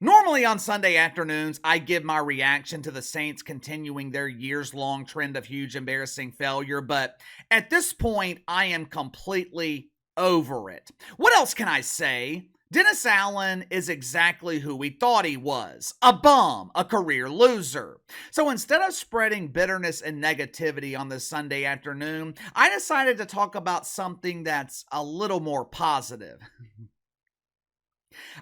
Normally on Sunday afternoons, I give my reaction to the Saints continuing their years-long trend of huge embarrassing failure, but at this point, I am completely over it. What else can I say? Dennis Allen is exactly who we thought he was, a bum, a career loser. So instead of spreading bitterness and negativity on this Sunday afternoon, I decided to talk about something that's a little more positive.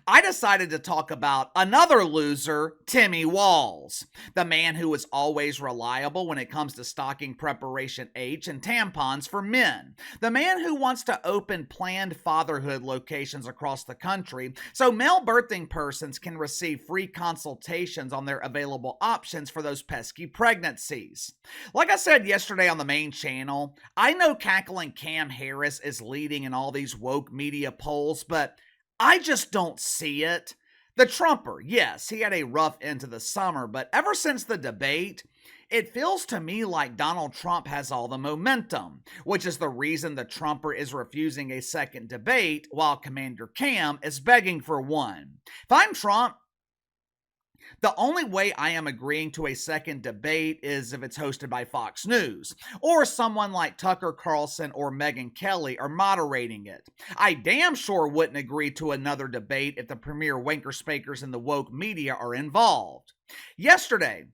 I decided to talk about another loser, Timmy Walz, the man who is always reliable when it comes to stocking Preparation H and tampons for men, the man who wants to open planned fatherhood locations across the country so male birthing persons can receive free consultations on their available options for those pesky pregnancies. Like I said yesterday on the main channel, I know cackling Cam Harris is leading in all these woke media polls, but I just don't see it. The Trumper, yes, he had a rough end to the summer, but ever since the debate, it feels to me like Donald Trump has all the momentum, which is the reason the Trumper is refusing a second debate while Commander Cam is begging for one. If I'm Trump, the only way I am agreeing to a second debate is if it's hosted by Fox News, or someone like Tucker Carlson or Megyn Kelly are moderating it. I damn sure wouldn't agree to another debate if the premier wankerspakers in the woke media are involved. Yesterday,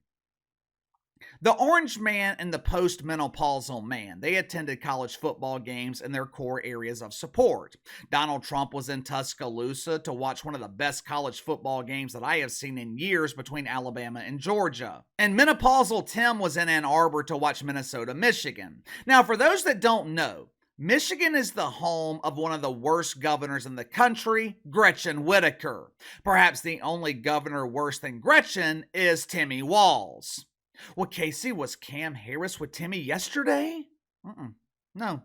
the orange man and the postmenopausal man, they attended college football games in their core areas of support. Donald Trump was in Tuscaloosa to watch one of the best college football games that I have seen in years between Alabama and Georgia. And menopausal Tim was in Ann Arbor to watch Minnesota, Michigan. Now, for those that don't know, Michigan is the home of one of the worst governors in the country, Gretchen Whitaker. Perhaps the only governor worse than Gretchen is Timmy Walz. Well, Casey, was Cam Harris with Timmy yesterday? No.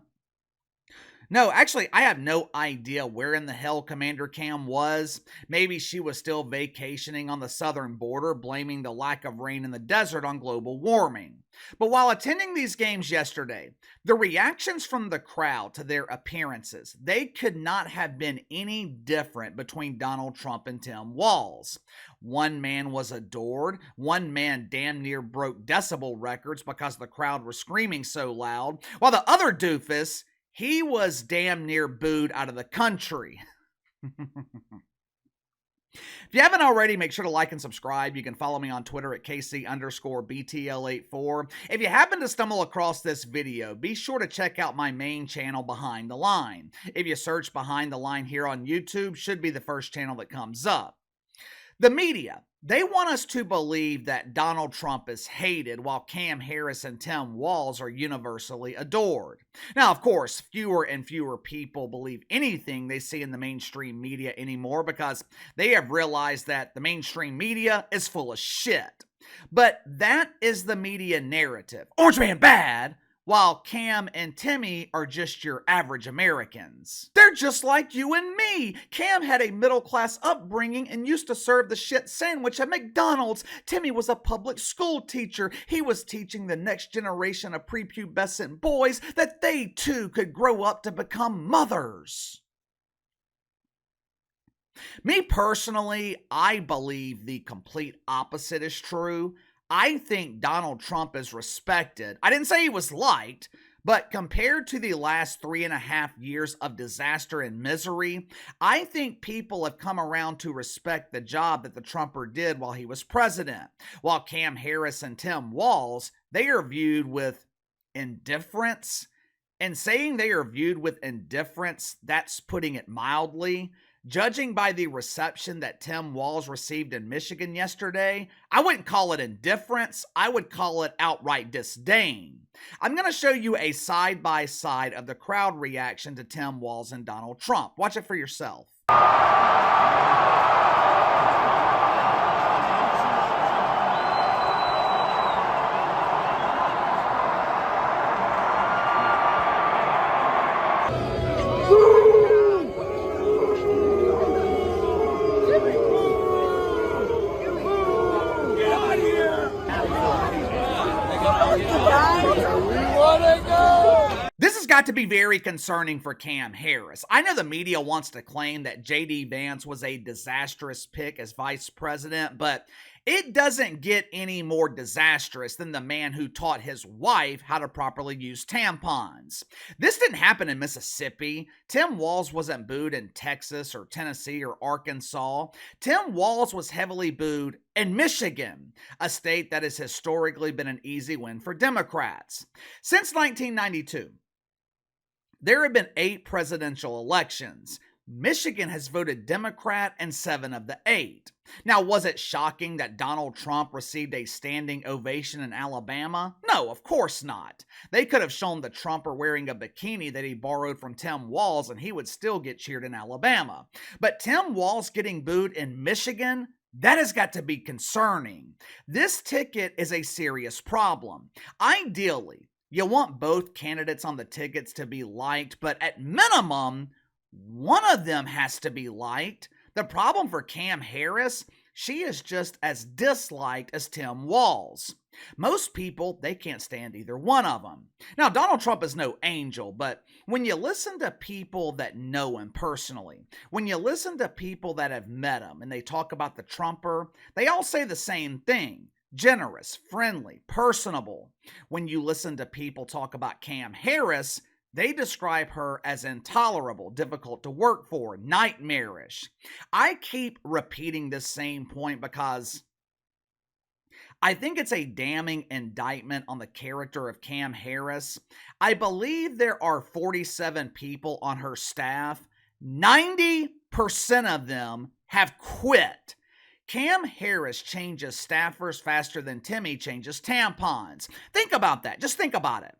No, actually, I have no idea where in the hell Commander Cam was. Maybe she was still vacationing on the southern border, blaming the lack of rain in the desert on global warming. But while attending these games yesterday, the reactions from the crowd to their appearances, they could not have been any different between Donald Trump and Tim Walz. One man was adored, one man damn near broke decibel records because the crowd was screaming so loud, while the other doofus, he was damn near booed out of the country. If you haven't already, make sure to like and subscribe. You can follow me on Twitter at KC_BTL84. If you happen to stumble across this video, be sure to check out my main channel, Behind the Line. If you search Behind the Line here on YouTube, should be the first channel that comes up. The media, they want us to believe that Donald Trump is hated while Cam Harris and Tim Walz are universally adored. Now, of course, fewer and fewer people believe anything they see in the mainstream media anymore because they have realized that the mainstream media is full of shit. But that is the media narrative. Orange man bad, while Cam and Timmy are just your average Americans. They're just like you and me. Cam had a middle-class upbringing and used to serve the shit sandwich at McDonald's. Timmy was a public school teacher. He was teaching the next generation of prepubescent boys that they too could grow up to become mothers. Me personally, I believe the complete opposite is true. I think Donald Trump is respected. I didn't say he was liked, but compared to the last 3.5 years of disaster and misery, I think people have come around to respect the job that the Trumper did while he was president. While Cam Harris and Tim Walz, they are viewed with indifference. And saying they are viewed with indifference, that's putting it mildly. Judging by the reception that Tim Walz received in Michigan yesterday, I wouldn't call it indifference, I would call it outright disdain. I'm going to show you a side-by-side of the crowd reaction to Tim Walz and Donald Trump. Watch it for yourself. got to be very concerning for Cam Harris. I know the media wants to claim that J.D. Vance was a disastrous pick as vice president, but it doesn't get any more disastrous than the man who taught his wife how to properly use tampons. This didn't happen in Mississippi. Tim Walz wasn't booed in Texas or Tennessee or Arkansas. Tim Walz was heavily booed in Michigan, a state that has historically been an easy win for Democrats. Since 1992, there have been 8 presidential elections. Michigan has voted Democrat in 7 of the 8. Now, was it shocking that Donald Trump received a standing ovation in Alabama? No, of course not. They could have shown the Trumper wearing a bikini that he borrowed from Tim Walz and he would still get cheered in Alabama. But Tim Walz getting booed in Michigan? That has got to be concerning. This ticket is a serious problem. Ideally, you want both candidates on the tickets to be liked, but at minimum, one of them has to be liked. The problem for Cam Harris, she is just as disliked as Tim Walz. Most people, they can't stand either one of them. Now, Donald Trump is no angel, but when you listen to people that know him personally, when you listen to people that have met him and they talk about the Trumper, they all say the same thing. Generous, friendly, personable. When you listen to people talk about Cam Harris, they describe her as intolerable, difficult to work for, nightmarish. I keep repeating this same point because I think it's a damning indictment on the character of Cam Harris. I believe there are 47 people on her staff. 90% of them have quit. Cam Harris changes staffers faster than Timmy changes tampons. Think about that. Just think about it.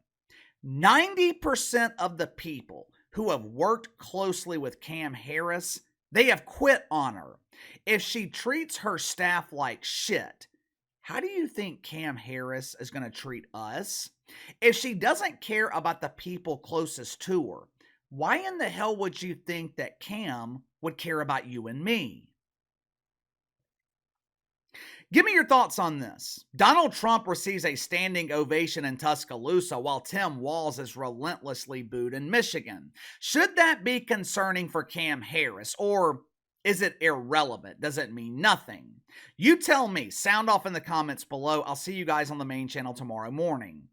90% of the people who have worked closely with Cam Harris, they have quit on her. If she treats her staff like shit, how do you think Cam Harris is going to treat us? If she doesn't care about the people closest to her, why in the hell would you think that Cam would care about you and me? Give me your thoughts on this. Donald Trump receives a standing ovation in Tuscaloosa while Tim Walz is relentlessly booed in Michigan. Should that be concerning for Cam Harris, or is it irrelevant? Does it mean nothing? You tell me. Sound off in the comments below. I'll see you guys on the main channel tomorrow morning.